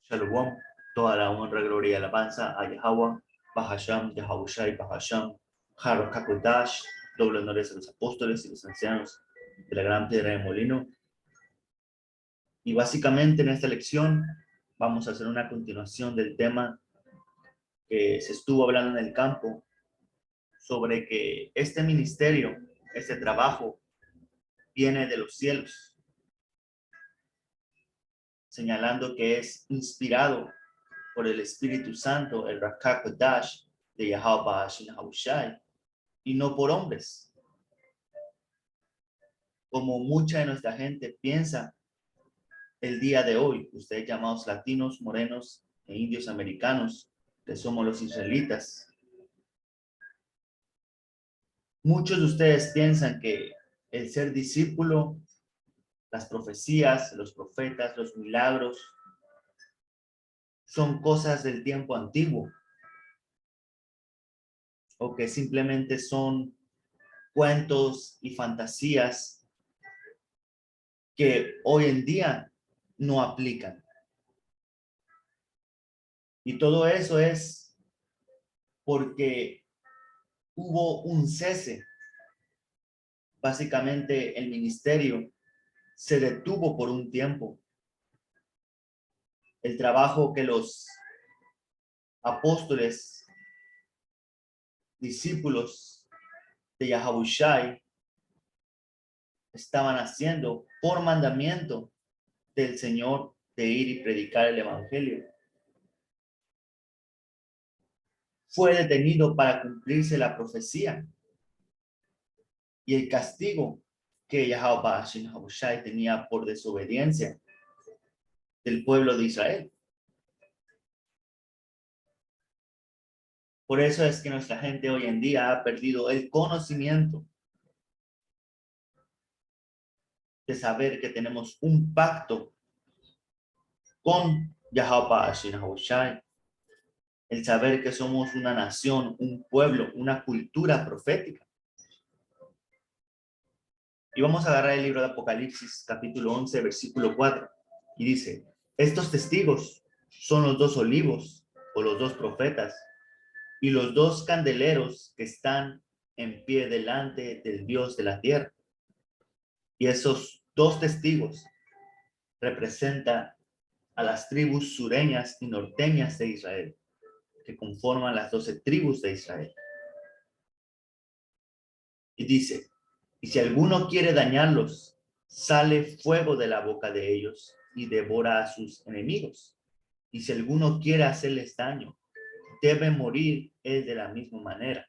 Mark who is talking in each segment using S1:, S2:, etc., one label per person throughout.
S1: Shalom, toda la honra, gloria y alabanza a Yahweh, Bahasham, Yahushai, Bahasham, Harold Hakodash, doble honores a los apóstoles y los ancianos de la gran piedra de molino. Y básicamente en esta lección vamos a hacer una continuación del tema que se estuvo hablando en el campo, sobre que este ministerio, este trabajo, viene de los cielos, señalando que es inspirado por el Espíritu Santo, el Rakakodash de Yahweh Bahashim Yahushai, y no por hombres, como mucha de nuestra gente piensa el día de hoy, ustedes llamados latinos, morenos e indios americanos, que somos los israelitas. Muchos de ustedes piensan que el ser discípulo, las profecías, los profetas, los milagros, son cosas del tiempo antiguo, o que simplemente son cuentos y fantasías que hoy en día no aplican. Y todo eso es porque hubo un cese. Básicamente el ministerio se detuvo por un tiempo. El trabajo que los apóstoles, discípulos de Yahushai estaban haciendo por mandamiento del Señor de ir y predicar el evangelio, fue detenido para cumplirse la profecía y el castigo que Yahushai tenía por desobediencia del pueblo de Israel. Por eso es que nuestra gente hoy en día ha perdido el conocimiento de saber que tenemos un pacto con Yahushai, el saber que somos una nación, un pueblo, una cultura profética. Y vamos a agarrar el libro de Apocalipsis, capítulo 11, versículo 4, y dice: estos testigos son los dos olivos, o los dos profetas, y los dos candeleros que están en pie delante del Dios de la tierra. Y esos dos testigos representan a las tribus sureñas y norteñas de Israel, que conforman las 12 tribus de Israel. Y dice: y si alguno quiere dañarlos, sale fuego de la boca de ellos y devora a sus enemigos. Y si alguno quiere hacerles daño, debe morir él de la misma manera.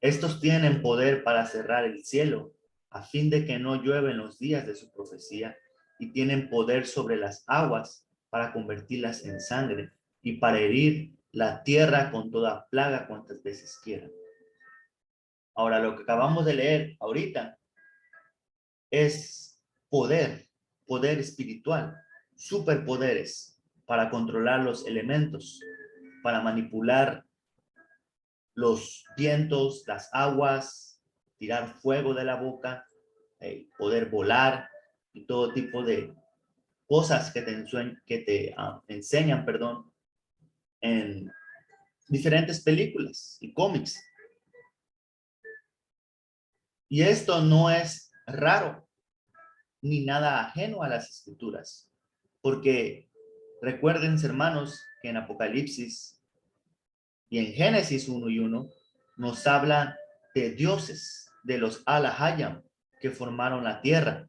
S1: Estos tienen poder para cerrar el cielo, a fin de que no llueva en los días de su profecía, y tienen poder sobre las aguas para convertirlas en sangre, y para herir la tierra con toda plaga cuantas veces quieran. Ahora, lo que acabamos de leer ahorita es poder espiritual, superpoderes para controlar los elementos, para manipular los vientos, las aguas, tirar fuego de la boca, poder volar y todo tipo de cosas que te enseñan, en diferentes películas y cómics. Y esto no es raro ni nada ajeno a las escrituras, porque recuerden, hermanos, que en Apocalipsis y en Génesis 1 y 1 nos habla de dioses, de los Alahayam, que formaron la tierra,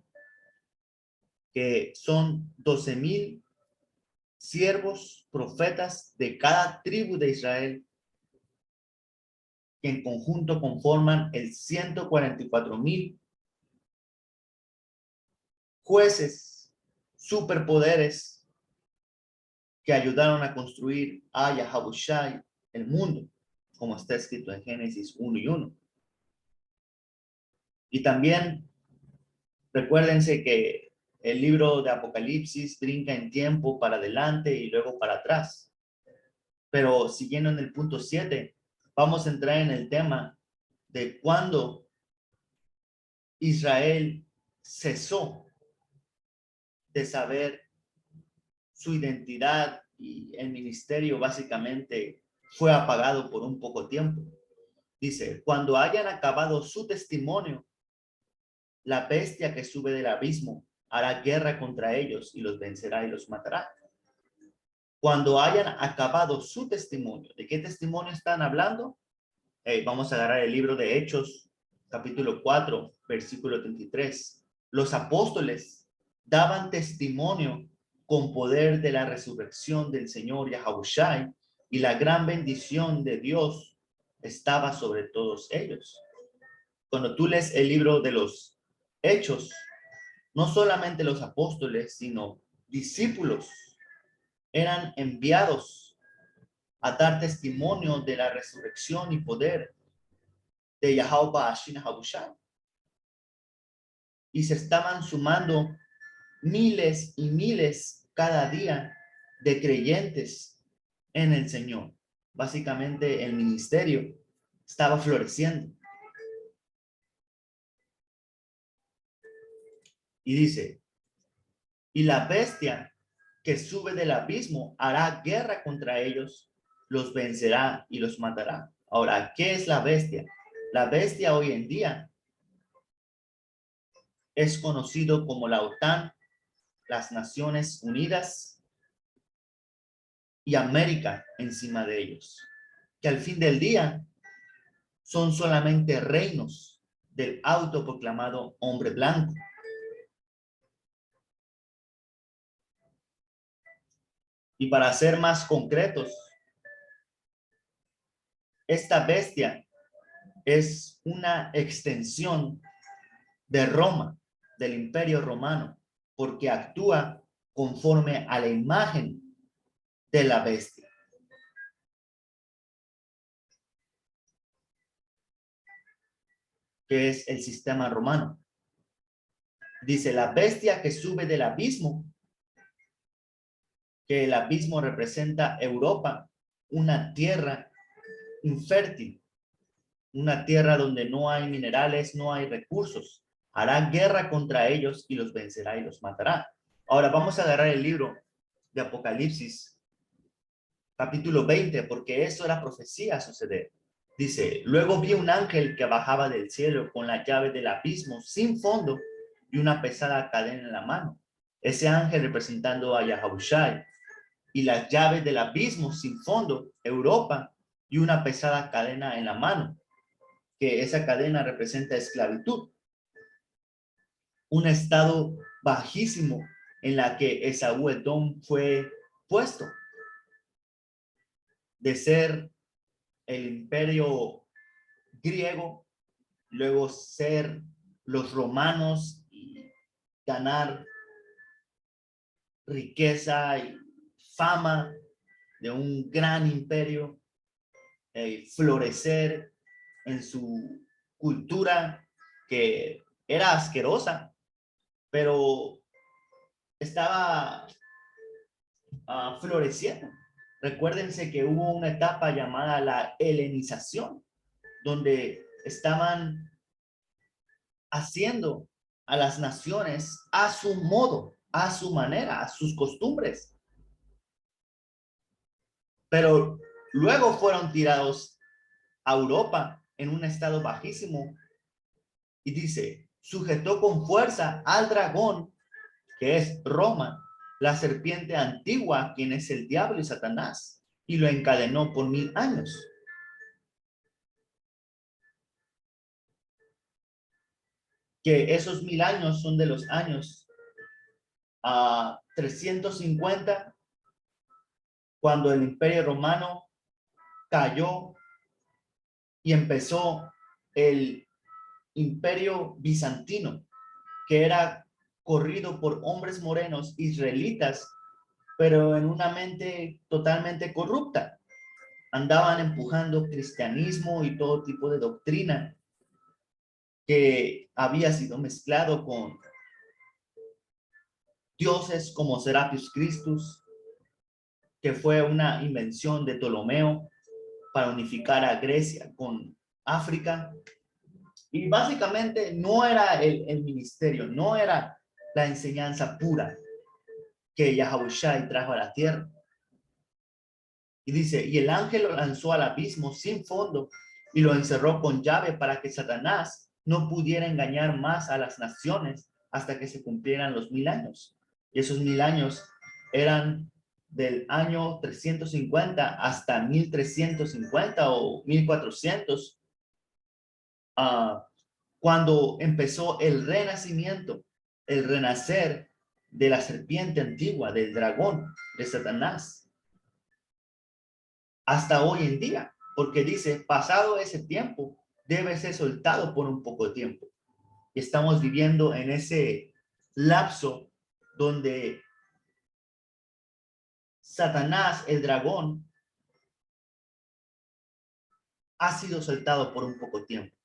S1: que son 12,000 siervos, profetas de cada tribu de Israel, que en conjunto conforman el 144,000 jueces, superpoderes, que ayudaron a construir a Yahushai, el mundo, como está escrito en Génesis 1 y 1. Y también recuérdense que el libro de Apocalipsis brinca en tiempo para adelante y luego para atrás. Pero siguiendo en el punto 7, vamos a entrar en el tema de cuándo Israel cesó de saber su identidad y el ministerio básicamente fue apagado por un poco tiempo. Dice, cuando hayan acabado su testimonio, la bestia que sube del abismo hará guerra contra ellos y los vencerá y los matará. Cuando hayan acabado su testimonio, ¿de qué testimonio están hablando? Vamos a agarrar el libro de Hechos, capítulo 4, versículo 33. Los apóstoles daban testimonio con poder de la resurrección del Señor Yahushua, y la gran bendición de Dios estaba sobre todos ellos. Cuando tú lees el libro de los Hechos, no solamente los apóstoles, sino discípulos eran enviados a dar testimonio de la resurrección y poder de Yahweh Yahushua. Y se estaban sumando miles y miles cada día de creyentes en el Señor. Básicamente el ministerio estaba floreciendo. Y dice, y la bestia que sube del abismo hará guerra contra ellos, los vencerá y los matará. Ahora, ¿qué es la bestia? La bestia hoy en día es conocido como la OTAN, las Naciones Unidas y América encima de ellos, que al fin del día son solamente reinos del autoproclamado hombre blanco. Y para ser más concretos, esta bestia es una extensión de Roma, del Imperio Romano, porque actúa conforme a la imagen de la bestia. Que es el sistema romano. Dice, la bestia que sube del abismo, que el abismo representa Europa, una tierra infértil, una tierra donde no hay minerales, no hay recursos. Hará guerra contra ellos y los vencerá y los matará. Ahora vamos a agarrar el libro de Apocalipsis, capítulo 20, porque eso era profecía a suceder. Dice, luego vi un ángel que bajaba del cielo con la llave del abismo sin fondo y una pesada cadena en la mano. Ese ángel representando a Yahushua, y las llaves del abismo sin fondo, Europa, y una pesada cadena en la mano, que esa cadena representa esclavitud. Un estado bajísimo en la que Esaú Edom fue puesto. De ser el imperio griego, luego ser los romanos y ganar riqueza y fama de un gran imperio, florecer en su cultura que era asquerosa, pero estaba floreciendo. Recuérdense que hubo una etapa llamada la helenización, donde estaban haciendo a las naciones a su modo, a su manera, a sus costumbres. Pero luego fueron tirados a Europa en un estado bajísimo. Y dice, sujetó con fuerza al dragón, que es Roma, la serpiente antigua, quien es el diablo y Satanás, y lo encadenó por 1000 años. Que esos 1000 años son de los años 350, cuando el Imperio Romano cayó y empezó el Imperio Bizantino, que era corrido por hombres morenos israelitas, pero en una mente totalmente corrupta. Andaban empujando cristianismo y todo tipo de doctrina que había sido mezclado con dioses como Serapis Christus, que fue una invención de Ptolomeo para unificar a Grecia con África. Y básicamente no era el ministerio, no era la enseñanza pura que Yahushua trajo a la tierra. Y dice, y el ángel lo lanzó al abismo sin fondo y lo encerró con llave para que Satanás no pudiera engañar más a las naciones hasta que se cumplieran los 1000 años. Y esos 1000 años eran del año 350 hasta 1350 o 1400, cuando empezó el renacimiento, el renacer de la serpiente antigua, del dragón, de Satanás, hasta hoy en día, porque dice, pasado ese tiempo, debe ser soltado por un poco de tiempo. Y estamos viviendo en ese lapso donde Satanás, el dragón, ha sido soltado por un poco tiempo.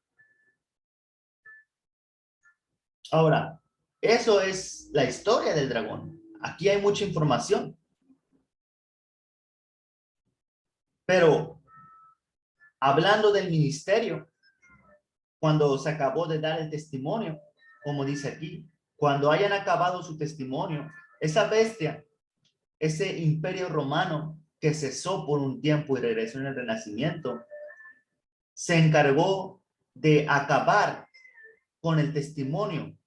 S1: Ahora, eso es la historia del dragón. Aquí hay mucha información. Pero hablando del ministerio, cuando se acabó de dar el testimonio, como dice aquí, cuando hayan acabado su testimonio, esa bestia, ese imperio romano que cesó por un tiempo y regresó en el Renacimiento, se encargó de acabar con el testimonio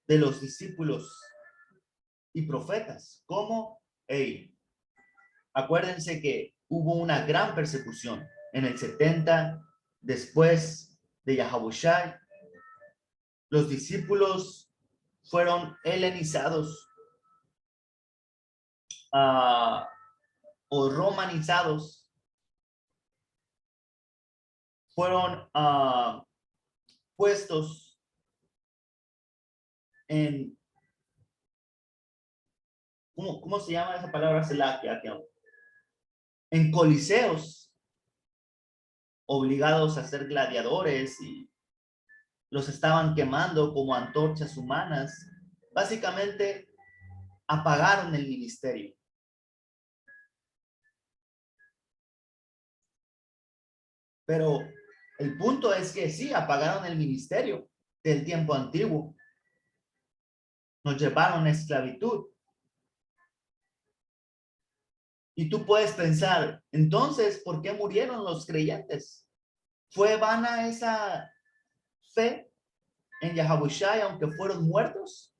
S1: de los discípulos y profetas. ¿Cómo? Hey, acuérdense que hubo una gran persecución en el 70 después de Yahabushai. Los discípulos fueron helenizados o romanizados, fueron puestos en, ¿cómo se llama esa palabra? En coliseos, obligados a ser gladiadores, y los estaban quemando como antorchas humanas. Básicamente apagaron el ministerio. Pero el punto es que sí, apagaron el ministerio del tiempo antiguo. Nos llevaron a esclavitud. Y tú puedes pensar, entonces, ¿por qué murieron los creyentes? ¿Fue vana esa fe en Yahabushai aunque fueron muertos?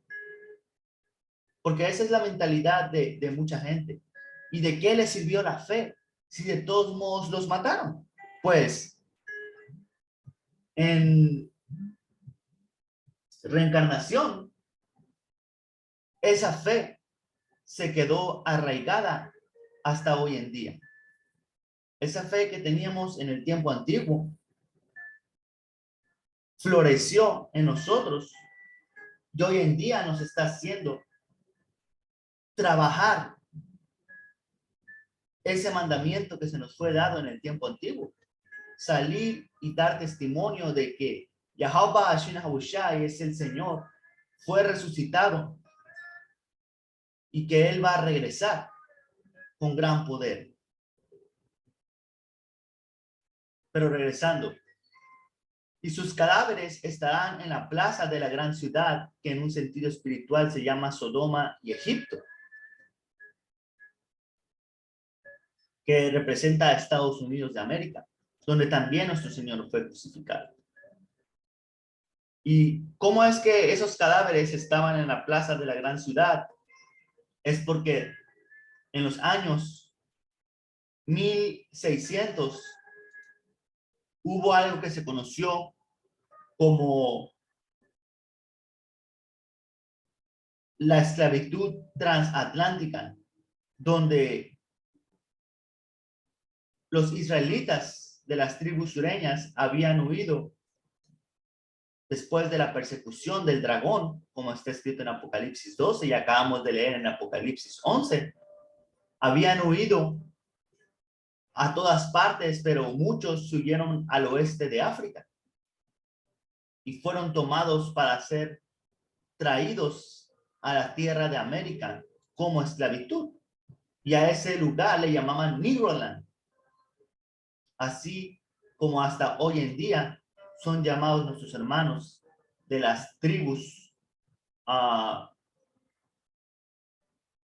S1: Porque esa es la mentalidad de mucha gente. ¿Y de qué les sirvió la fe si de todos modos los mataron? Pues en reencarnación, esa fe se quedó arraigada hasta hoy en día. Esa fe que teníamos en el tiempo antiguo floreció en nosotros y hoy en día nos está haciendo trabajar ese mandamiento que se nos fue dado en el tiempo antiguo. Salir y dar testimonio de que Yahweh Hashem Habushai es el Señor, fue resucitado y que Él va a regresar con gran poder. Pero regresando, y sus cadáveres estarán en la plaza de la gran ciudad, que en un sentido espiritual se llama Sodoma y Egipto, que representa a Estados Unidos de América, donde también nuestro Señor fue crucificado. ¿Y cómo es que esos cadáveres estaban en la plaza de la gran ciudad? Es porque en los años 1600 hubo algo que se conoció como la esclavitud transatlántica, donde los israelitas de las tribus sureñas habían huido después de la persecución del dragón, como está escrito en Apocalipsis 12 y acabamos de leer en Apocalipsis 11. Habían huido a todas partes, pero muchos huyeron al oeste de África y fueron tomados para ser traídos a la tierra de América como esclavitud. Y a ese lugar le llamaban Negroland. Así como hasta hoy en día son llamados nuestros hermanos de las tribus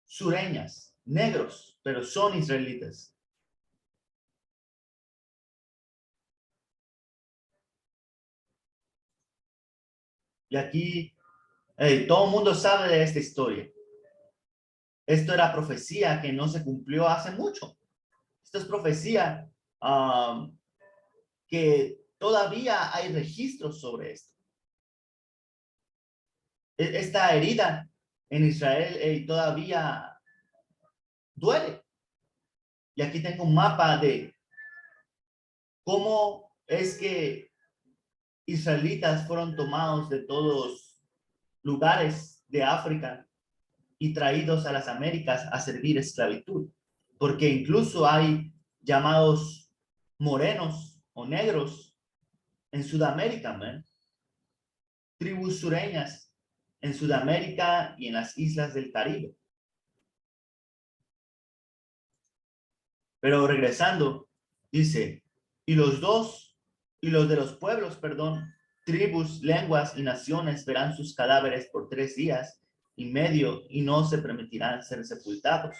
S1: sureñas, negros, pero son israelitas. Y aquí todo el mundo sabe de esta historia. Esto era profecía que no se cumplió hace mucho. Esto es profecía que todavía hay registros sobre esto. Esta herida en Israel todavía duele. Y aquí tengo un mapa de cómo es que israelitas fueron tomados de todos lugares de África y traídos a las Américas a servir esclavitud. Porque incluso hay llamados morenos o negros en Sudamérica, man. Tribus sureñas en Sudamérica y en las islas del Caribe. Pero regresando, dice, y los de los pueblos, perdón, tribus, lenguas y naciones verán sus cadáveres por 3 días y medio y no se permitirán ser sepultados.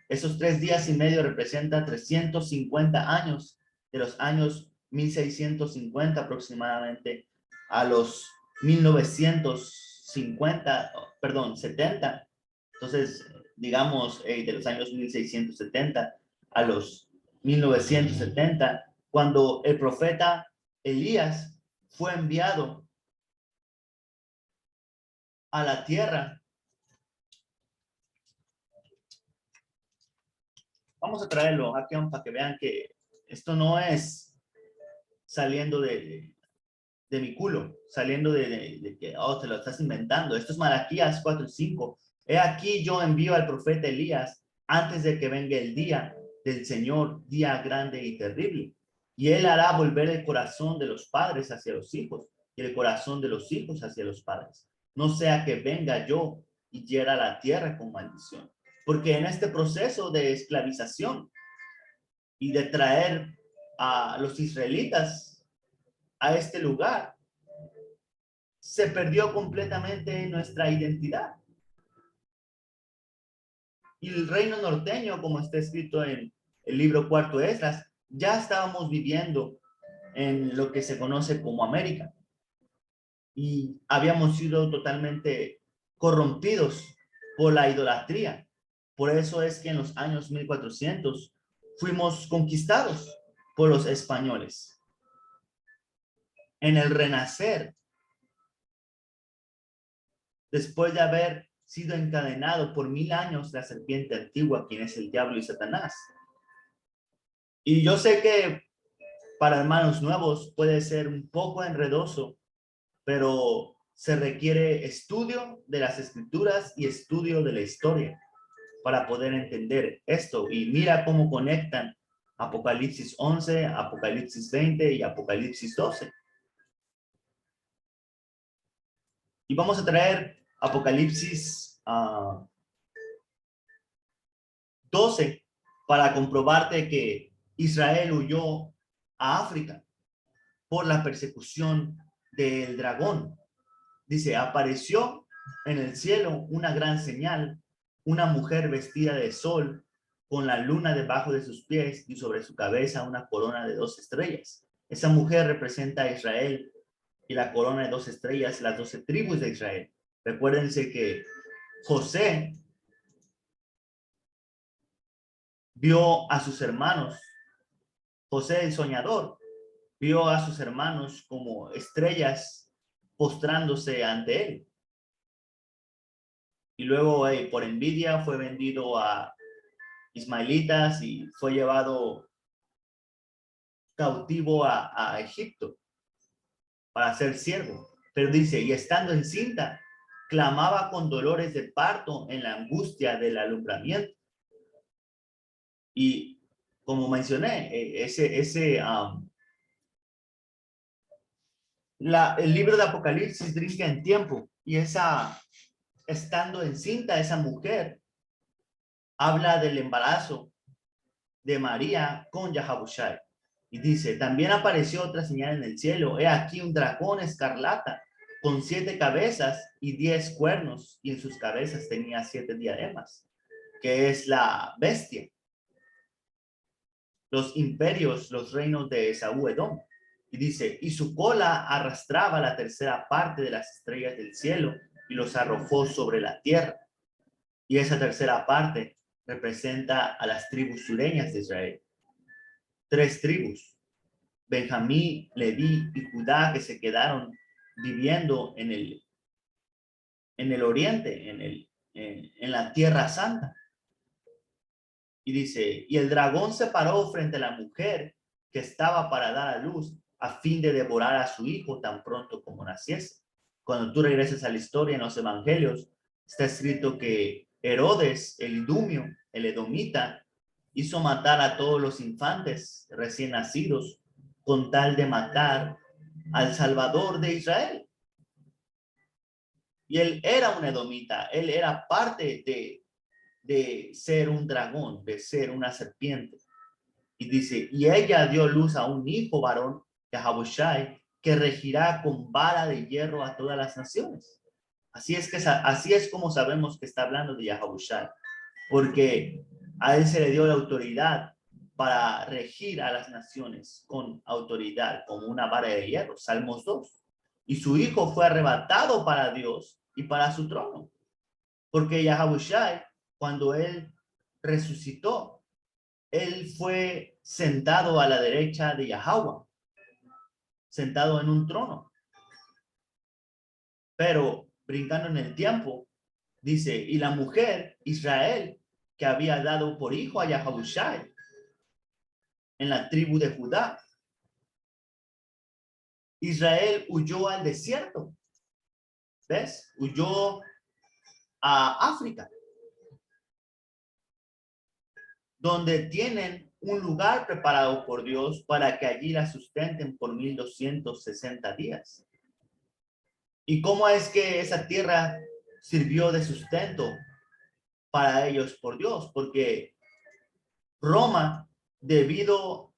S1: Esos 3 días y medio representan 350 años, de los años 1650 aproximadamente a los 1950, perdón, 70. Entonces, digamos, de los años 1670 a los 1970, cuando el profeta Elías fue enviado a la tierra. Vamos a traerlo aquí para que vean que esto no es saliendo de mi culo, saliendo de que, te lo estás inventando. Esto es Malaquías 4:5. He aquí yo envío al profeta Elías antes de que venga el día del Señor, día grande y terrible. Y él hará volver el corazón de los padres hacia los hijos y el corazón de los hijos hacia los padres. No sea que venga yo y hiera la tierra con maldición. Porque en este proceso de esclavización y de traer a los israelitas a este lugar, se perdió completamente nuestra identidad. Y el reino norteño, como está escrito en el libro cuarto de Esdras, ya estábamos viviendo en lo que se conoce como América. Y habíamos sido totalmente corrompidos por la idolatría. Por eso es que en los años 1400 fuimos conquistados por los españoles. En el renacer, después de haber sido encadenado por 1000 años la serpiente antigua, quien es el diablo y Satanás. Y yo sé que para hermanos nuevos puede ser un poco enredoso, pero se requiere estudio de las escrituras y estudio de la historia para poder entender esto. Y mira cómo conectan Apocalipsis 11, Apocalipsis 20 y Apocalipsis 12. Y vamos a traer Apocalipsis 12 para comprobarte que Israel huyó a África por la persecución del dragón. Dice, apareció en el cielo una gran señal, una mujer vestida de sol, con la luna debajo de sus pies y sobre su cabeza una corona de 2 estrellas. Esa mujer representa a Israel y la corona de 2 estrellas, las 12 tribus de Israel. Recuérdense que José vio a sus hermanos, José el soñador, vio a sus hermanos como estrellas postrándose ante él. Y luego por envidia fue vendido a ismaelitas y fue llevado cautivo a Egipto para ser siervo. Pero dice, y estando encinta, clamaba con dolores de parto en la angustia del alumbramiento. Y como mencioné, el libro de Apocalipsis brinca en tiempo y estando encinta esa mujer habla del embarazo de María con Yahabushai. Y dice, también apareció otra señal en el cielo. He aquí un dragón escarlata con 7 cabezas y 10 cuernos, y en sus cabezas tenía 7 diademas, que es la bestia. Los imperios, los reinos de Esaú Edom. Y dice, y su cola arrastraba la tercera parte de las estrellas del cielo y los arrojó sobre la tierra. Y esa tercera parte representa a las tribus sureñas de Israel. 3 tribus, Benjamín, Leví y Judá, que se quedaron viviendo en el oriente, en la tierra santa. Y dice, y el dragón se paró frente a la mujer que estaba para dar a luz a fin de devorar a su hijo tan pronto como naciese. Cuando tú regreses a la historia en los evangelios, está escrito que Herodes, el idumio, el edomita, hizo matar a todos los infantes recién nacidos con tal de matar al Salvador de Israel. Y él era un edomita, él era parte de ser un dragón, de ser una serpiente. Y dice, y ella dio luz a un hijo varón, Yahabushai, que regirá con vara de hierro a todas las naciones. Así es como sabemos que está hablando de Yahabushai, porque a él se le dio la autoridad para regir a las naciones con autoridad, como una vara de hierro, Salmos 2. Y su hijo fue arrebatado para Dios y para su trono, porque Yahabushai, cuando él resucitó, él fue sentado a la derecha de Yahweh, sentado en un trono. Pero brincando en el tiempo, dice, y la mujer, Israel, que había dado por hijo a Yahabushai en la tribu de Judá, Israel huyó al desierto. ¿Ves? Huyó a África, donde tienen un lugar preparado por Dios para que allí la sustenten por 1260 días. ¿Y cómo es que esa tierra sirvió de sustento para ellos por Dios? Porque Roma, debido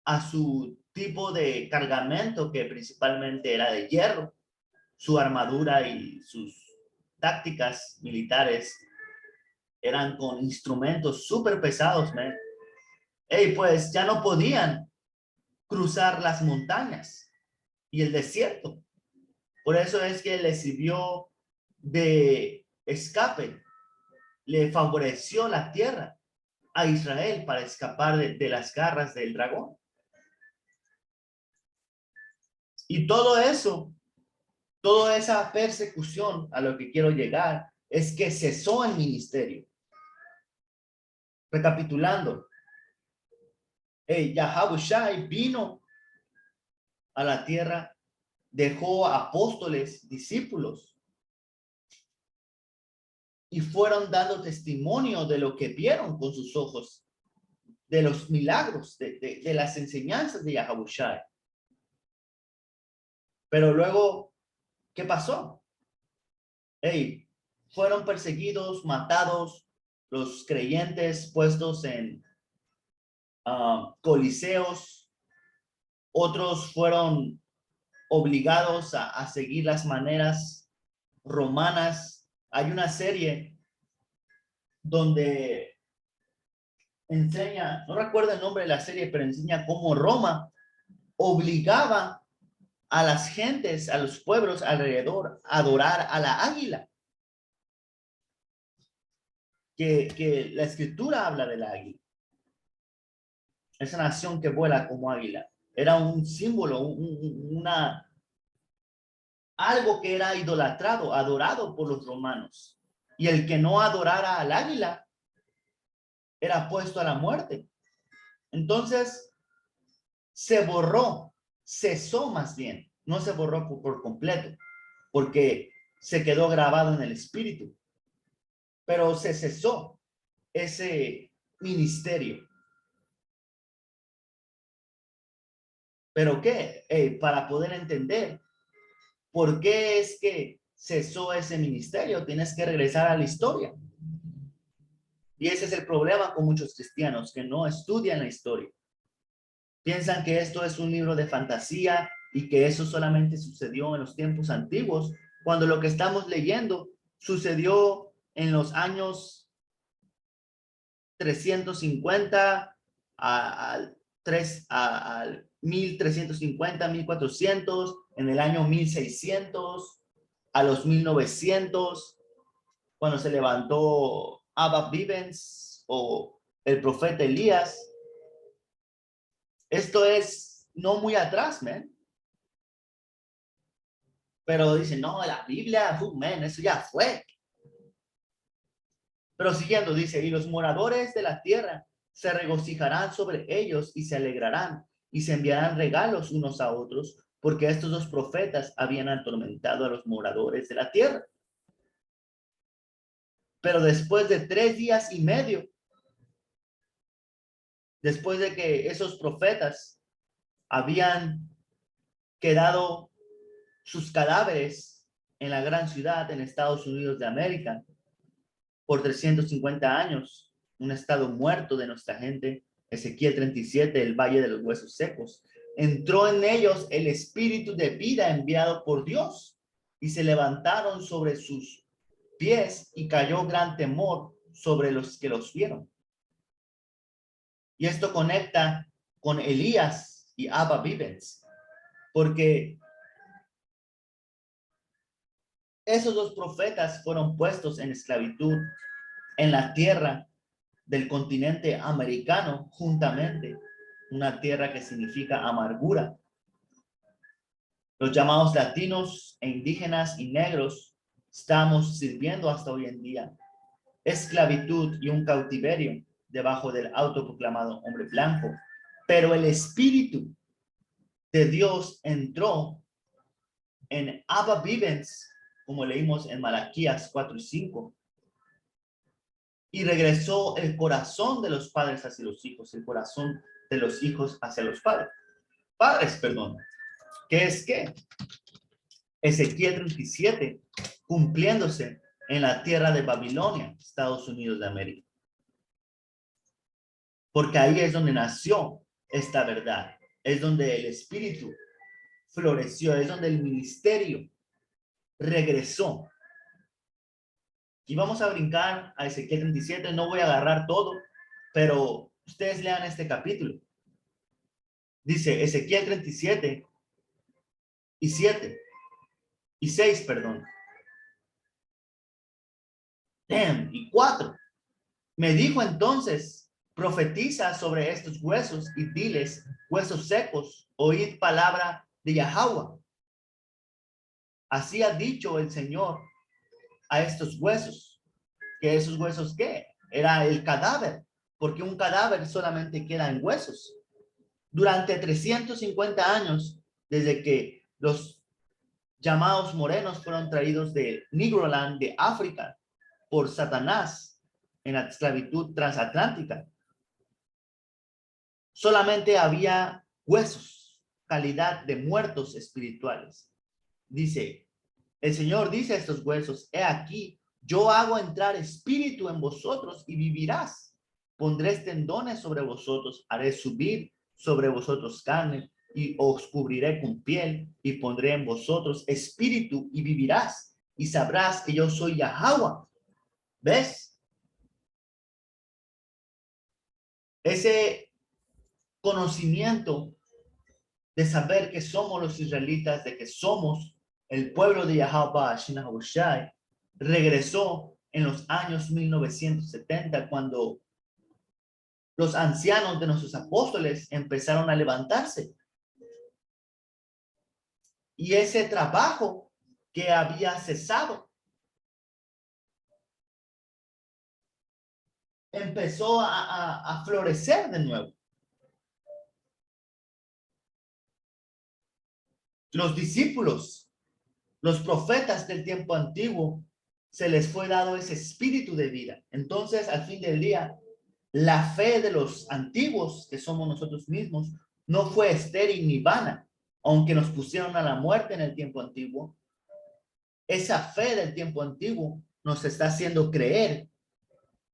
S1: a su tipo de cargamento, que principalmente era de hierro, su armadura y sus tácticas militares eran con instrumentos súper pesados, man. Pues ya no podían cruzar las montañas y el desierto. Por eso es que le sirvió de escape, le favoreció la tierra a Israel para escapar de las garras del dragón. Y todo eso, toda esa persecución, a lo que quiero llegar, es que cesó el ministerio. Recapitulando, Yahabushai vino a la tierra, dejó apóstoles, discípulos, y fueron dando testimonio de lo que vieron con sus ojos, de los milagros, de las enseñanzas de Yahabushai. Pero luego, ¿qué pasó? Fueron perseguidos, matados, los creyentes puestos en coliseos, otros fueron obligados a seguir las maneras romanas. Hay una serie donde enseña, no recuerdo el nombre de la serie, pero enseña cómo Roma obligaba a las gentes, a los pueblos alrededor, a adorar a la águila. Que la escritura habla del águila. Esa nación que vuela como águila. Era un símbolo, algo que era idolatrado, adorado por los romanos. Y el que no adorara al águila era puesto a la muerte. Entonces, se borró, cesó más bien, no se borró por completo, porque se quedó grabado en el espíritu, pero se cesó ese ministerio. ¿Pero qué? Para poder entender por qué es que cesó ese ministerio, tienes que regresar a la historia. Y ese es el problema con muchos cristianos que no estudian la historia. Piensan que esto es un libro de fantasía y que eso solamente sucedió en los tiempos antiguos, cuando lo que estamos leyendo sucedió en los años 350 al 1350, 1400, en el año 1600, a los 1900, cuando se levantó Abba Bivens o el profeta Elías. Esto es no muy atrás, man. Pero dicen, no, la Biblia, man, eso ya fue. Pero siguiendo, dice, y los moradores de la tierra se regocijarán sobre ellos y se alegrarán y se enviarán regalos unos a otros, porque estos dos profetas habían atormentado a los moradores de la tierra. Pero después de 3 días y medio, después de que esos profetas habían quedado sus cadáveres en la gran ciudad en Estados Unidos de América por 350 años, un estado muerto de nuestra gente, Ezequiel 37, el valle de los huesos secos, entró en ellos el espíritu de vida enviado por Dios y se levantaron sobre sus pies y cayó gran temor sobre los que los vieron. Y esto conecta con Elías y Abba Bivens, porque esos dos profetas fueron puestos en esclavitud en la tierra del continente americano juntamente, una tierra que significa amargura. Los llamados latinos e indígenas y negros estamos sirviendo hasta hoy en día esclavitud y un cautiverio debajo del autoproclamado hombre blanco. Pero el espíritu de Dios entró en Abba Bivens, como leímos en Malaquías 4 y 5, y regresó el corazón de los padres hacia los hijos, el corazón de los hijos hacia los padres. Perdón. ¿Qué es qué? Ezequiel 37, cumpliéndose en la tierra de Babilonia, Estados Unidos de América. Porque ahí es donde nació esta verdad. Es donde el espíritu floreció, es donde el ministerio regresó. Y vamos a brincar a Ezequiel 37, no voy a agarrar todo, pero ustedes lean este capítulo. Dice Ezequiel 37 y 7 y 6, perdón. Y 4. Me dijo entonces, profetiza sobre estos huesos y diles, huesos secos, oíd palabra de Yahweh. Así ha dicho el Señor a estos huesos. ¿Que esos huesos qué? Era el cadáver, porque un cadáver solamente queda en huesos. Durante 350 años, desde que los llamados morenos fueron traídos de Negroland, de África, por Satanás en la esclavitud transatlántica, solamente había huesos, calidad de muertos espirituales. Dice, el Señor dice a estos huesos, he aquí, yo hago entrar espíritu en vosotros y vivirás. Pondré tendones sobre vosotros, haré subir sobre vosotros carne y os cubriré con piel y pondré en vosotros espíritu y vivirás y sabrás que yo soy Yahweh. ¿Ves? Ese conocimiento de saber que somos los israelitas, de que somos el pueblo de Yahweh, Shinahushai, regresó en los años 1970 cuando los ancianos de nuestros apóstoles empezaron a levantarse. Y ese trabajo que había cesado empezó a florecer de nuevo. Los discípulos, los profetas del tiempo antiguo, se les fue dado ese espíritu de vida. Entonces, al fin del día, la fe de los antiguos, que somos nosotros mismos, no fue estéril ni vana, aunque nos pusieron a la muerte en el tiempo antiguo. Esa fe del tiempo antiguo nos está haciendo creer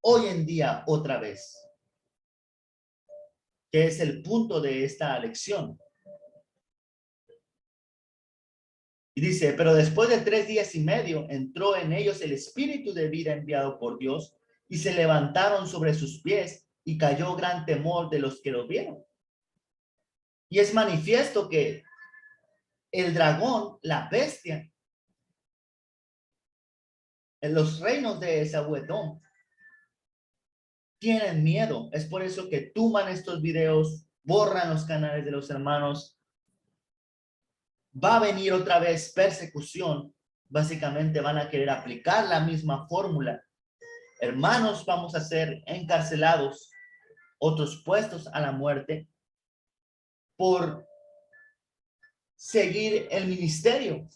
S1: hoy en día otra vez, que es el punto de esta lección. Y dice, pero después de 3 días y medio entró en ellos el espíritu de vida enviado por Dios y se levantaron sobre sus pies y cayó gran temor de los que lo vieron. Y es manifiesto que el dragón, la bestia, en los reinos de Esaú-Edom tienen miedo. Es por eso que tumban estos videos, borran los canales de los hermanos. Va a venir otra vez persecución. Básicamente van a querer aplicar la misma fórmula. Hermanos, vamos a ser encarcelados, otros puestos a la muerte por seguir el ministerio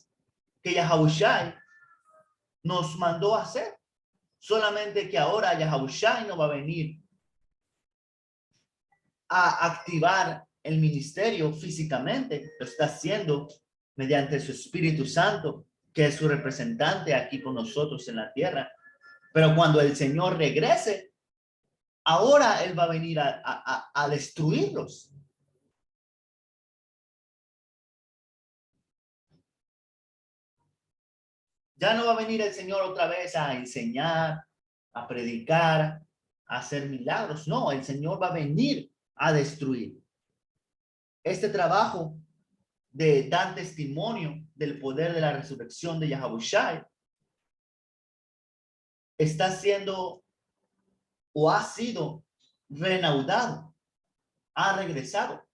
S1: que Yahawashi nos mandó a hacer. Solamente que ahora Yahawashi no va a venir a activar el ministerio físicamente, lo está haciendo mediante su Espíritu Santo, que es su representante aquí con nosotros en la tierra. Pero cuando el Señor regrese, ahora Él va a venir a destruirlos. Ya no va a venir el Señor otra vez a enseñar, a predicar, a hacer milagros. No, el Señor va a venir a destruir. Este trabajo de dar testimonio del poder de la resurrección de Yahawashi está siendo o ha sido reanudado, ha regresado.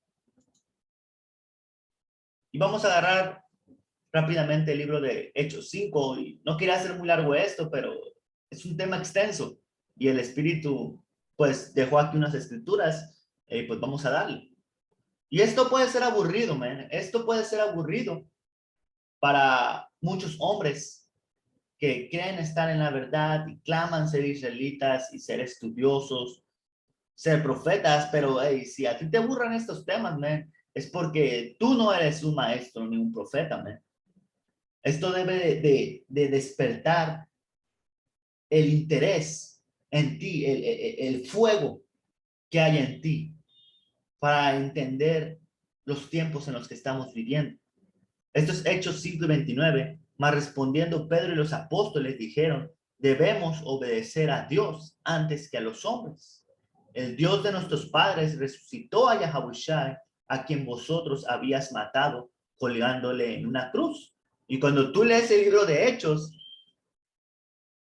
S1: Y vamos a agarrar rápidamente el libro de Hechos 5. Y no quería hacer muy largo esto, pero es un tema extenso. Y el Espíritu, pues, dejó aquí unas escrituras. Pues vamos a darle. Y esto puede ser aburrido, man. Esto puede ser aburrido para muchos hombres que creen estar en la verdad y claman ser israelitas y ser estudiosos, ser profetas, pero hey, si a ti te aburran estos temas, man, es porque tú no eres un maestro ni un profeta, man. Esto debe de despertar el interés en ti, el fuego que hay en ti para entender los tiempos en los que estamos viviendo. Estos Hechos 5:29, mas respondiendo Pedro y los apóstoles dijeron, debemos obedecer a Dios antes que a los hombres. El Dios de nuestros padres resucitó a Yahawashi, a quien vosotros habías matado colgándole en una cruz. Y cuando tú lees el libro de Hechos,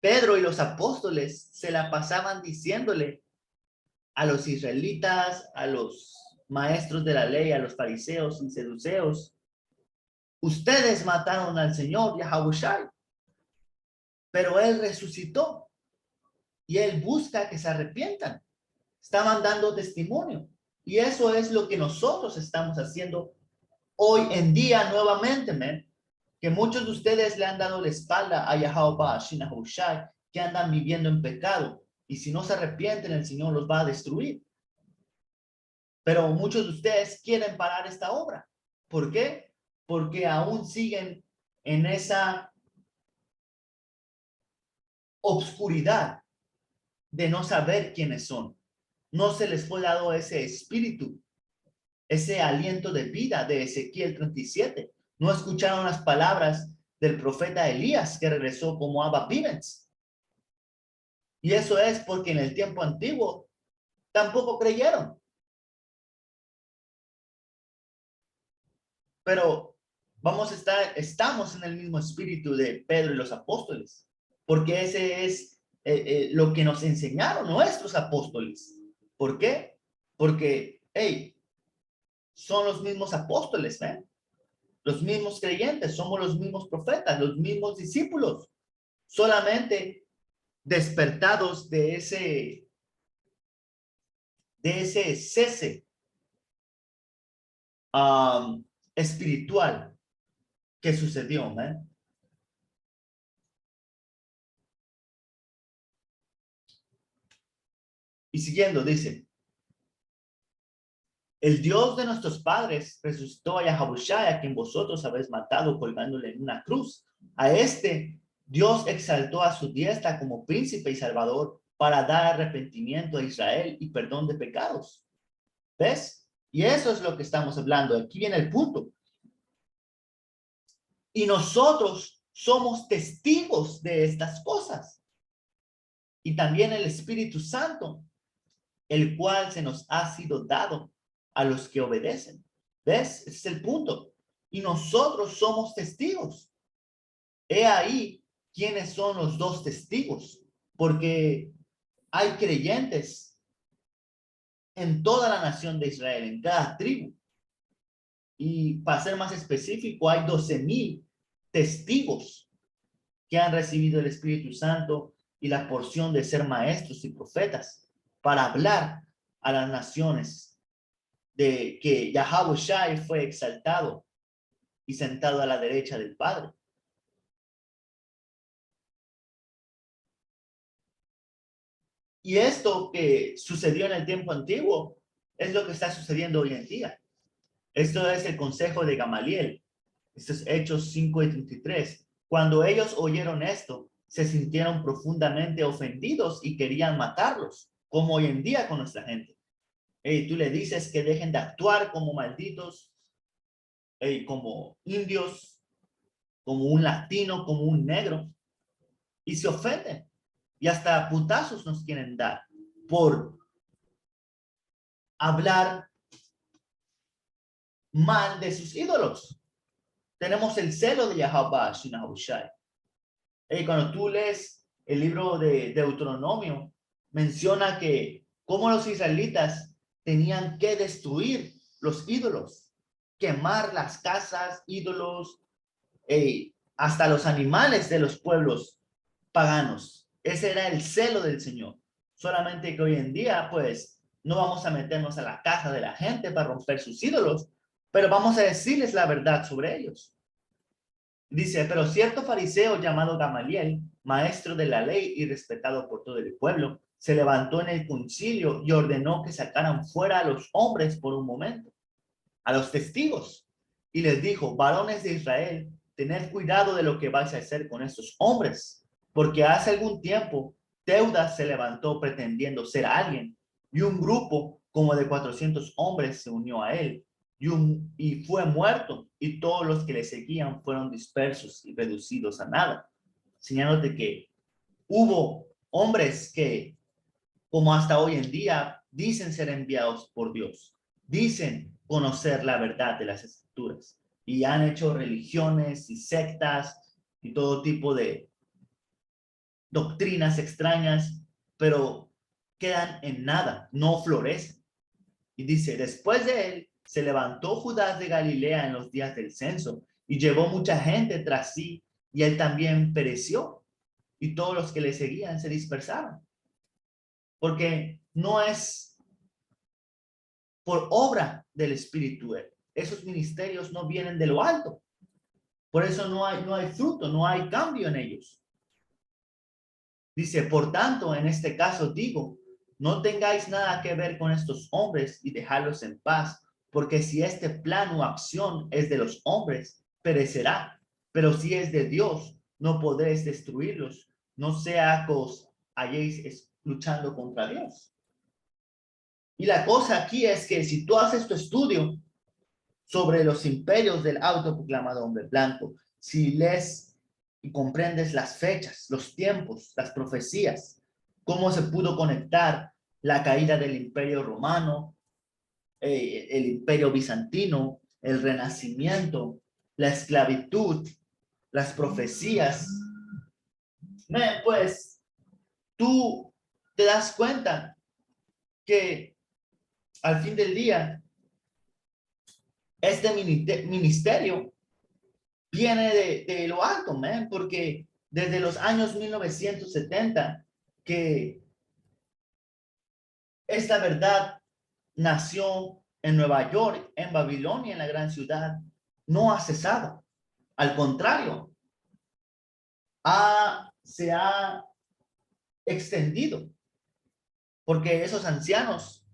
S1: Pedro y los apóstoles se la pasaban diciéndole a los israelitas, a los maestros de la ley, a los fariseos y seduceos, ustedes mataron al Señor Yahawashi, pero Él resucitó y Él busca que se arrepientan. Estaban dando testimonio. Y eso es lo que nosotros estamos haciendo hoy en día nuevamente, man. Que muchos de ustedes le han dado la espalda a Yahawashi, que andan viviendo en pecado. Y si no se arrepienten, el Señor los va a destruir. Pero muchos de ustedes quieren parar esta obra. ¿Por qué? Porque aún siguen en esa obscuridad de no saber quiénes son. No se les fue dado ese espíritu, ese aliento de vida de Ezequiel 37. No escucharon las palabras del profeta Elías que regresó como Abba Vivens. Y eso es porque en el tiempo antiguo tampoco creyeron. Pero estamos en el mismo espíritu de Pedro y los apóstoles, porque ese es lo que nos enseñaron nuestros apóstoles. ¿Por qué? Porque, hey, son los mismos apóstoles, ¿eh? Los mismos creyentes, somos los mismos profetas, los mismos discípulos, solamente despertados de ese cese espiritual que sucedió, ¿eh? Y siguiendo, dice, el Dios de nuestros padres resucitó a Yahawashi, a quien vosotros habéis matado colgándole en una cruz. A este Dios exaltó a su diestra como príncipe y salvador para dar arrepentimiento a Israel y perdón de pecados. ¿Ves? Y eso es lo que estamos hablando. Aquí viene el punto. Y nosotros somos testigos de estas cosas. Y también el Espíritu Santo, el cual se nos ha sido dado a los que obedecen. ¿Ves? Ese es el punto. Y nosotros somos testigos. He ahí quiénes son los dos testigos, porque hay creyentes en toda la nación de Israel, en cada tribu. Y para ser más específico, hay 12,000 testigos que han recibido el Espíritu Santo y la porción de ser maestros y profetas para hablar a las naciones de que Yahweh Shai fue exaltado y sentado a la derecha del Padre. Y esto que sucedió en el tiempo antiguo es lo que está sucediendo hoy en día. Esto es el consejo de Gamaliel. Esto es Hechos 5:33. Cuando ellos oyeron esto, se sintieron profundamente ofendidos y querían matarlos, como hoy en día con nuestra gente. Hey, tú le dices que dejen de actuar como malditos, hey, como indios, como un latino, como un negro, y se ofenden. Y hasta putazos nos quieren dar por hablar mal de sus ídolos. Tenemos el celo de Yahweh Shai. Cuando tú lees el libro de Deuteronomio, menciona que cómo los israelitas tenían que destruir los ídolos, quemar las casas, ídolos, hasta los animales de los pueblos paganos. Ese era el celo del Señor. Solamente que hoy en día, pues, no vamos a meternos a la casa de la gente para romper sus ídolos, pero vamos a decirles la verdad sobre ellos. Dice, pero cierto fariseo llamado Gamaliel, maestro de la ley y respetado por todo el pueblo, se levantó en el concilio y ordenó que sacaran fuera a los hombres por un momento, a los testigos, y les dijo, varones de Israel, tened cuidado de lo que vais a hacer con estos hombres, porque hace algún tiempo Teudas se levantó pretendiendo ser alguien, y un grupo como de 400 hombres se unió a él, y fue muerto, y todos los que le seguían fueron dispersos y reducidos a nada, señalándote que hubo hombres que, como hasta hoy en día, dicen ser enviados por Dios, dicen conocer la verdad de las escrituras, y han hecho religiones y sectas y todo tipo de doctrinas extrañas, pero quedan en nada, no florecen. Y dice, después de él, se levantó Judas de Galilea en los días del censo y llevó mucha gente tras sí, y él también pereció, y todos los que le seguían se dispersaron. Porque no es por obra del Espíritu. Esos ministerios no vienen de lo alto. Por eso no hay fruto, no hay cambio en ellos. Dice, por tanto, en este caso digo, no tengáis nada que ver con estos hombres y dejadlos en paz, porque si este plan o acción es de los hombres, perecerá. Pero si es de Dios, no podréis destruirlos. No sea que os halléis luchando contra Dios. Y la cosa aquí es que si tú haces tu estudio sobre los imperios del autoproclamado hombre blanco, si lees y comprendes las fechas, los tiempos, las profecías, cómo se pudo conectar la caída del imperio romano, el imperio bizantino, el renacimiento, la esclavitud, las profecías, pues tú te das cuenta que al fin del día este ministerio viene de lo alto, man, porque desde los años 1970 que esta verdad nació en Nueva York, en Babilonia, en la gran ciudad, no ha cesado. Al contrario, se ha extendido, porque esos ancianos,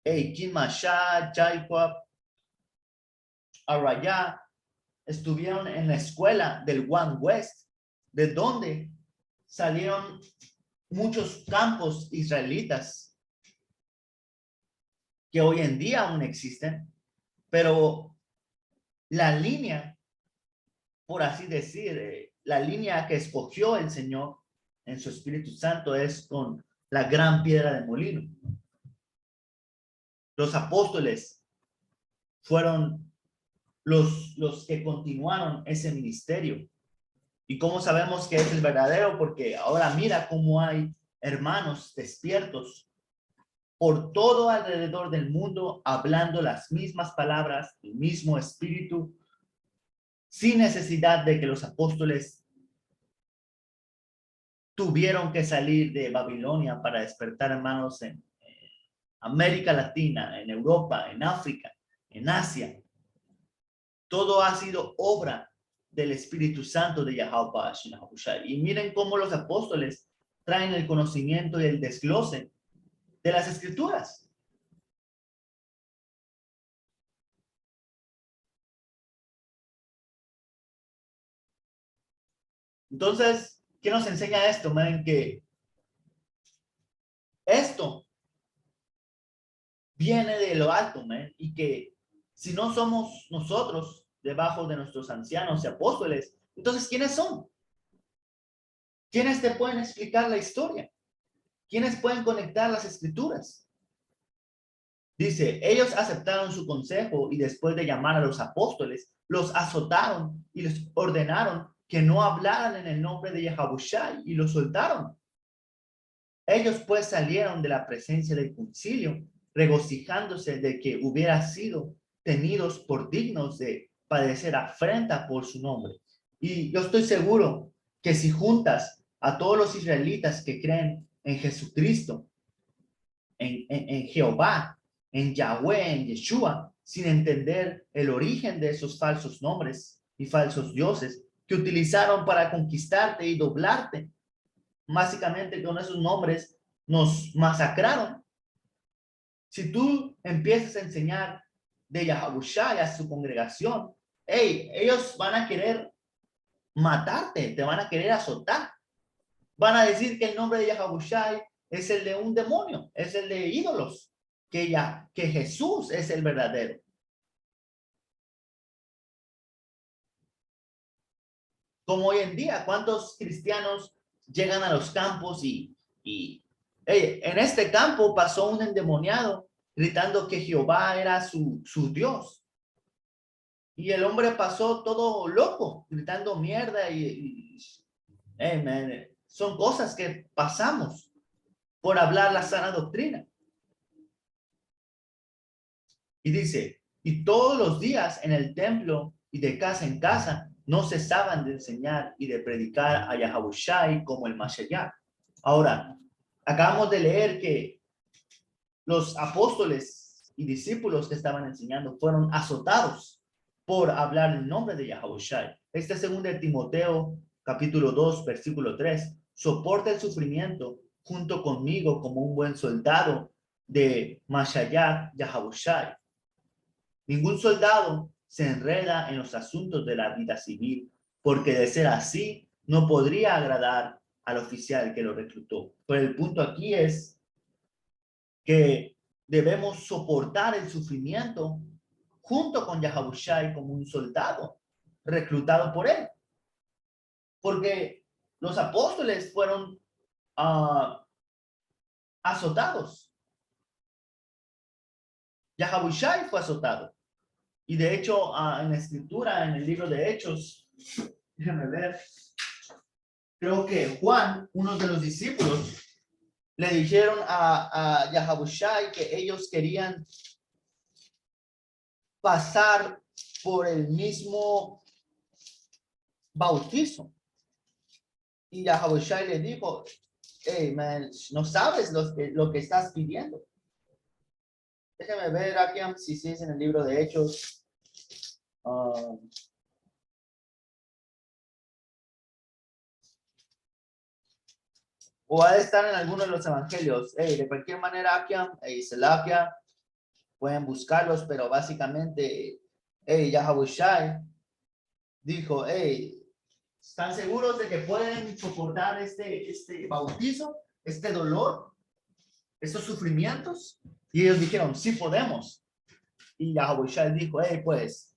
S1: Kim Masha, Jacob, Araya, estuvieron en la escuela del One West, de donde salieron muchos campos israelitas que hoy en día aún existen, pero la línea, por así decir, la línea que escogió el Señor en su Espíritu Santo es con la gran piedra de molino. Los apóstoles fueron los que continuaron ese ministerio. ¿Y cómo sabemos que es el verdadero? Porque ahora mira cómo hay hermanos despiertos por todo alrededor del mundo, hablando las mismas palabras, el mismo espíritu, sin necesidad de que los apóstoles tuvieron que salir de Babilonia para despertar hermanos en América Latina, en Europa, en África, en Asia. Todo ha sido obra del Espíritu Santo de Yahweh. Y miren cómo los apóstoles traen el conocimiento y el desglose de las Escrituras. Entonces, ¿qué nos enseña esto, man? Que esto viene de lo alto, man, y que si no somos nosotros debajo de nuestros ancianos y apóstoles, entonces, ¿quiénes son? ¿Quiénes te pueden explicar la historia? ¿Quiénes pueden conectar las escrituras? Dice, ellos aceptaron su consejo y después de llamar a los apóstoles, los azotaron y les ordenaron que no hablaran en el nombre de Yahabushai y los soltaron. Ellos pues salieron de la presencia del concilio, regocijándose de que hubiera sido tenidos por dignos de padecer afrenta por su nombre. Y yo estoy seguro que si juntas a todos los israelitas que creen en Jesucristo, en Jehová, en Yahweh, en Yeshua, sin entender el origen de esos falsos nombres y falsos dioses que utilizaron para conquistarte y doblarte, básicamente con esos nombres nos masacraron. Si tú empiezas a enseñar de Yahabushai a su congregación, hey, ellos van a querer matarte, te van a querer azotar. Van a decir que el nombre de Yahabushai es el de un demonio, es el de ídolos, que Jesús es el verdadero. Como hoy en día, ¿cuántos cristianos llegan a los campos y en este campo pasó un endemoniado gritando que Jehová era su Dios? Y el hombre pasó todo loco, gritando mierda man, son cosas que pasamos por hablar la sana doctrina. Y dice, y todos los días en el templo y de casa en casa no cesaban de enseñar y de predicar a Yahabushai como el Mashiach. Ahora, acabamos de leer que los apóstoles y discípulos que estaban enseñando fueron azotados por hablar el nombre de Yahabushai. Este segundo de Timoteo, capítulo 2, versículo 3. Soporta el sufrimiento junto conmigo como un buen soldado de Mashiach Yahabushai. Ningún soldado se enreda en los asuntos de la vida civil, porque de ser así, no podría agradar al oficial que lo reclutó. Pero el punto aquí es que debemos soportar el sufrimiento junto con Yahabushai como un soldado reclutado por él. Porque los apóstoles fueron azotados. Yahabushai fue azotado. Y de hecho, en la escritura, en el libro de Hechos, déjame ver, creo que Juan, uno de los discípulos, le dijeron a Yahabushai que ellos querían pasar por el mismo bautizo. Y Yahabushai le dijo, hey, man, no sabes lo que estás pidiendo. Déjame ver aquí si es en el libro de Hechos. O ha de estar en alguno de los evangelios. Hey, de cualquier manera, Akiam y Selakia pueden buscarlos, pero básicamente, hey, Yahabushai dijo, hey, ¿están seguros de que pueden soportar este bautizo, este dolor, estos sufrimientos? Y ellos dijeron, sí podemos. Y Yahabushai dijo, hey, pues,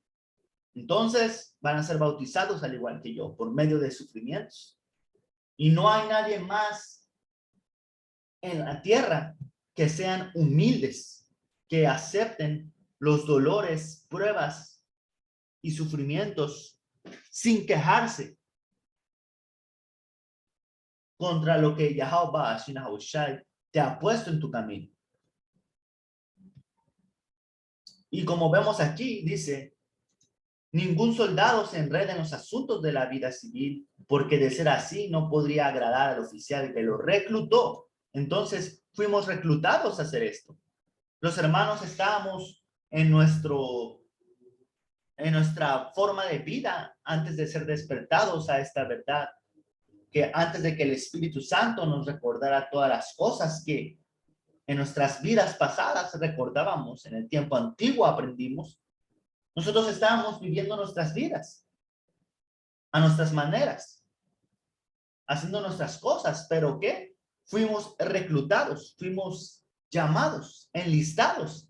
S1: entonces van a ser bautizados al igual que yo, por medio de sufrimientos. Y no hay nadie más en la tierra que sean humildes, que acepten los dolores, pruebas y sufrimientos sin quejarse contra lo que Yahweh Shai te ha puesto en tu camino. Y como vemos aquí, dice, ningún soldado se enreda en los asuntos de la vida civil, porque de ser así no podría agradar al oficial que lo reclutó. Entonces fuimos reclutados a hacer esto. Los hermanos estábamos en nuestra forma de vida antes de ser despertados a esta verdad, que antes de que el Espíritu Santo nos recordara todas las cosas que en nuestras vidas pasadas recordábamos, en el tiempo antiguo aprendimos, nosotros estábamos viviendo nuestras vidas a nuestras maneras, haciendo nuestras cosas, pero ¿qué? Fuimos reclutados, fuimos llamados, enlistados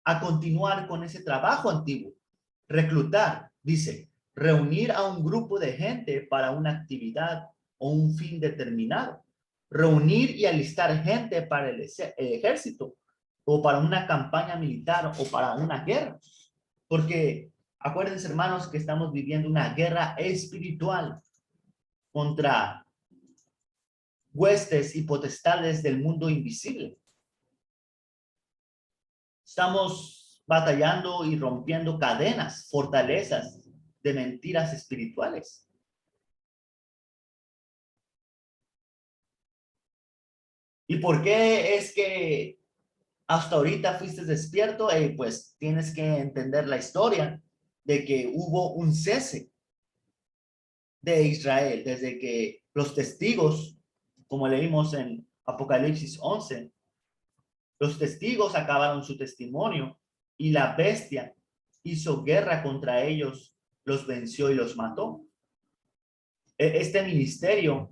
S1: a continuar con ese trabajo antiguo. Reclutar, dice, reunir a un grupo de gente para una actividad o un fin determinado. Reunir y alistar gente para el ejército o para una campaña militar o para una guerra. Porque acuérdense, hermanos, que estamos viviendo una guerra espiritual contra huestes y potestades del mundo invisible. Estamos batallando y rompiendo cadenas, fortalezas de mentiras espirituales. ¿Y por qué es que hasta ahorita fuiste despierto? Pues tienes que entender la historia de que hubo un cese de Israel desde que los testigos, como leímos en Apocalipsis 11, los testigos acabaron su testimonio y la bestia hizo guerra contra ellos, los venció y los mató. Este ministerio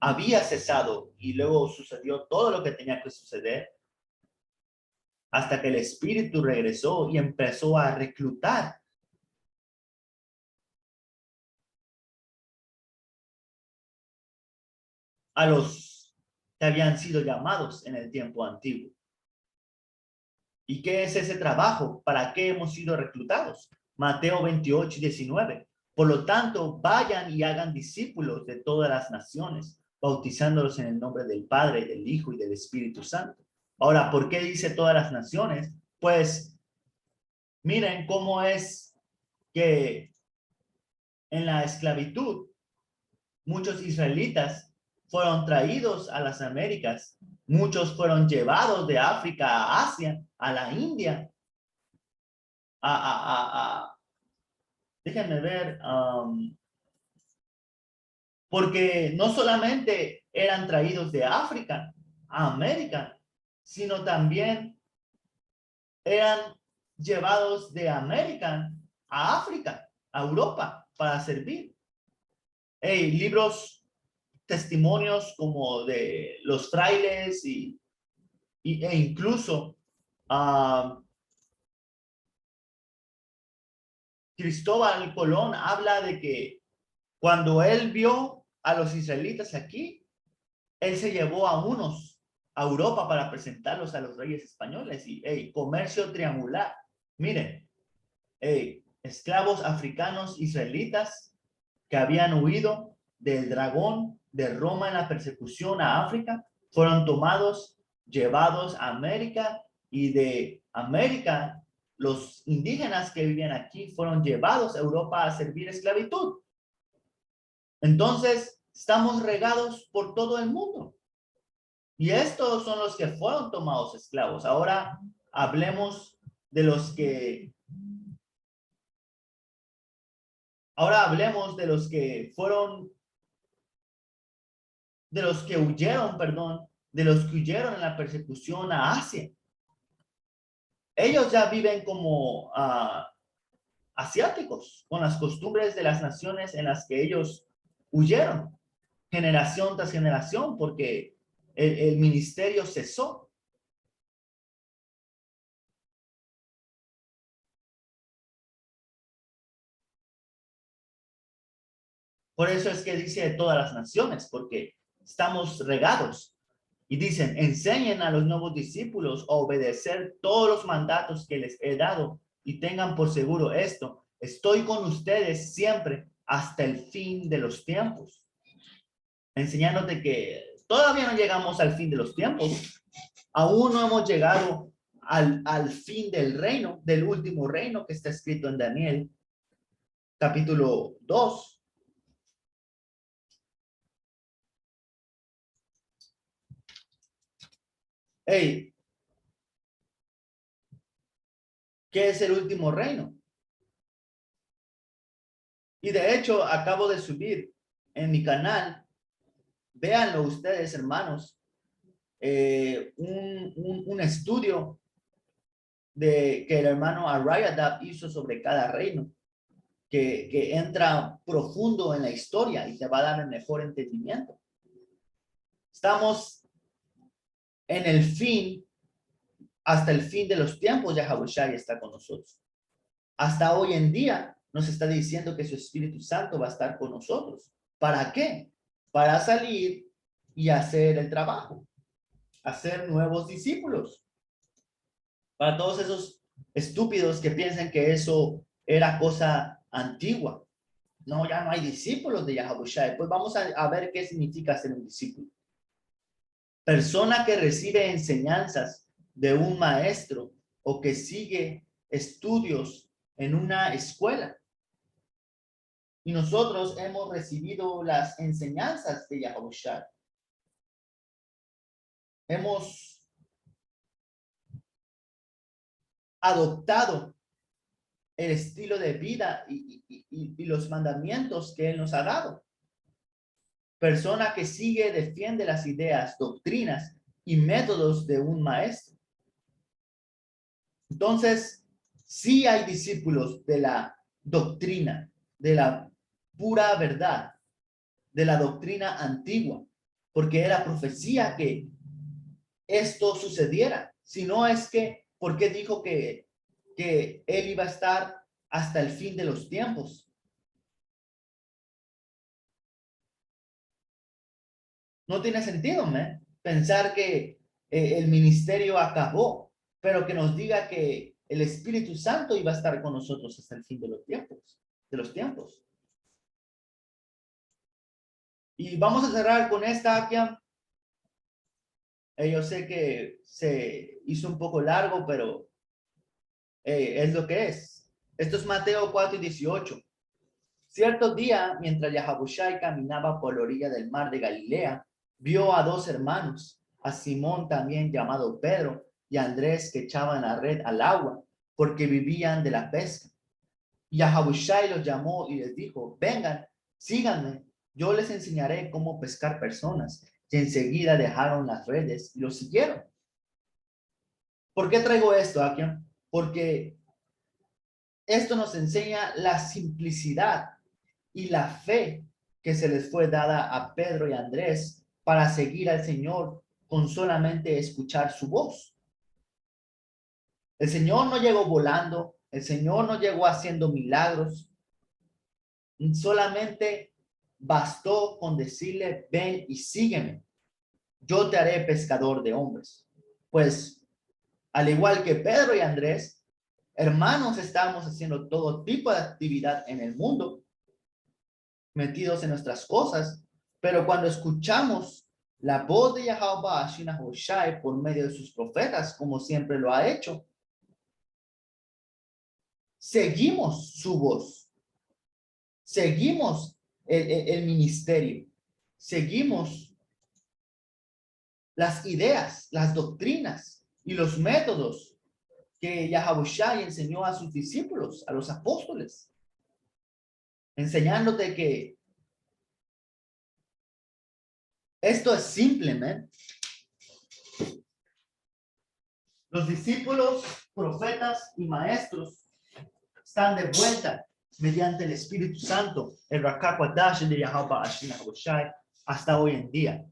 S1: había cesado y luego sucedió todo lo que tenía que suceder hasta que el Espíritu regresó y empezó a reclutar a los que habían sido llamados en el tiempo antiguo. ¿Y qué es ese trabajo? ¿Para qué hemos sido reclutados? Mateo 28:19. Por lo tanto, vayan y hagan discípulos de todas las naciones, bautizándolos en el nombre del Padre, del Hijo y del Espíritu Santo. Ahora, ¿por qué dice todas las naciones? Pues miren cómo es que en la esclavitud muchos israelitas fueron traídos a las Américas, muchos fueron llevados de África a Asia, a la India, déjenme ver, porque no solamente eran traídos de África a América, sino también eran llevados de América a África, a Europa, para servir. Libros, testimonios como de los frailes e incluso Cristóbal Colón habla de que cuando él vio a los israelitas aquí, él se llevó a unos a Europa para presentarlos a los reyes españoles y comercio triangular. Miren, esclavos africanos israelitas que habían huido del dragón de Roma en la persecución a África, fueron tomados, llevados a América, y de América los indígenas que vivían aquí fueron llevados a Europa a servir esclavitud. Entonces, estamos regados por todo el mundo. Y estos son los que fueron tomados esclavos. Ahora hablemos de los que fueron, de los que huyeron, perdón, de los que huyeron en la persecución a Asia. Ellos ya viven como asiáticos, con las costumbres de las naciones en las que ellos huyeron, generación tras generación, porque el ministerio cesó. Por eso es que dice de todas las naciones, porque estamos regados. Y dicen, enseñen a los nuevos discípulos a obedecer todos los mandatos que les he dado y tengan por seguro esto, estoy con ustedes siempre hasta el fin de los tiempos. Enseñándote que todavía no llegamos al fin de los tiempos. Aún no hemos llegado al fin del reino, del último reino que está escrito en Daniel, capítulo 2. Hey, ¿qué es el último reino? Y de hecho, acabo de subir en mi canal, véanlo ustedes, hermanos, un estudio que el hermano Ariadab hizo sobre cada reino, que entra profundo en la historia y te va a dar el mejor entendimiento. Estamos en el fin, hasta el fin de los tiempos, Yahawashi está con nosotros. Hasta hoy en día nos está diciendo que su Espíritu Santo va a estar con nosotros. ¿Para qué? Para salir y hacer el trabajo, hacer nuevos discípulos. Para todos esos estúpidos que piensan que eso era cosa antigua. No, ya no hay discípulos de Yahawashi. Pues vamos a ver qué significa ser un discípulo. Persona que recibe enseñanzas de un maestro o que sigue estudios en una escuela. Y nosotros hemos recibido las enseñanzas de Yahawashi. Hemos adoptado el estilo de vida y los mandamientos que Él nos ha dado. Persona que sigue, defiende las ideas, doctrinas y métodos de un maestro. Entonces, sí hay discípulos de la doctrina, de la pura verdad, de la doctrina antigua, porque era profecía que esto sucediera. Si no es que, ¿por qué dijo que Él iba a estar hasta el fin de los tiempos? No tiene sentido, ¿me? Pensar que el ministerio acabó, pero que nos diga que el Espíritu Santo iba a estar con nosotros hasta el fin de los tiempos. Y vamos a cerrar con esta, Akiam. Yo sé que se hizo un poco largo, pero es lo que es. Esto es Mateo 4:18. Cierto día, mientras Yahawashi caminaba por la orilla del mar de Galilea, vio a dos hermanos, a Simón también llamado Pedro y a Andrés, que echaban la red al agua porque vivían de la pesca. Y Yahawashi los llamó y les dijo, vengan, síganme, yo les enseñaré cómo pescar personas. Y enseguida dejaron las redes y los siguieron. ¿Por qué traigo esto, Akian? Porque esto nos enseña la simplicidad y la fe que se les fue dada a Pedro y Andrés para seguir al Señor con solamente escuchar su voz. El Señor no llegó volando, el Señor no llegó haciendo milagros, solamente bastó con decirle, ven y sígueme, yo te haré pescador de hombres. Pues, al igual que Pedro y Andrés, hermanos, estamos haciendo todo tipo de actividad en el mundo, metidos en nuestras cosas, pero cuando escuchamos la voz de Yahweh Shai por medio de sus profetas, como siempre lo ha hecho, seguimos su voz, seguimos el ministerio, seguimos las ideas, las doctrinas y los métodos que Yahweh enseñó a sus discípulos, a los apóstoles, enseñándote que esto es simplemente los discípulos, profetas y maestros están de vuelta mediante el Espíritu Santo, el Rakakwadash de Yahweh hasta hoy en día.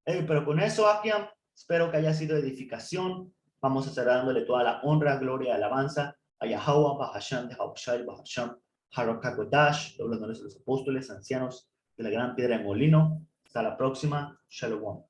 S1: Pero con eso, Akiam, espero que haya sido edificación. Vamos a estar dándole toda la honra, gloria y alabanza a Yahweh, Bahasham, Yahawashi, Bahasham, Harakakwadash, los honores de los apóstoles, ancianos de la gran piedra de molino. Hasta la próxima. Shalom.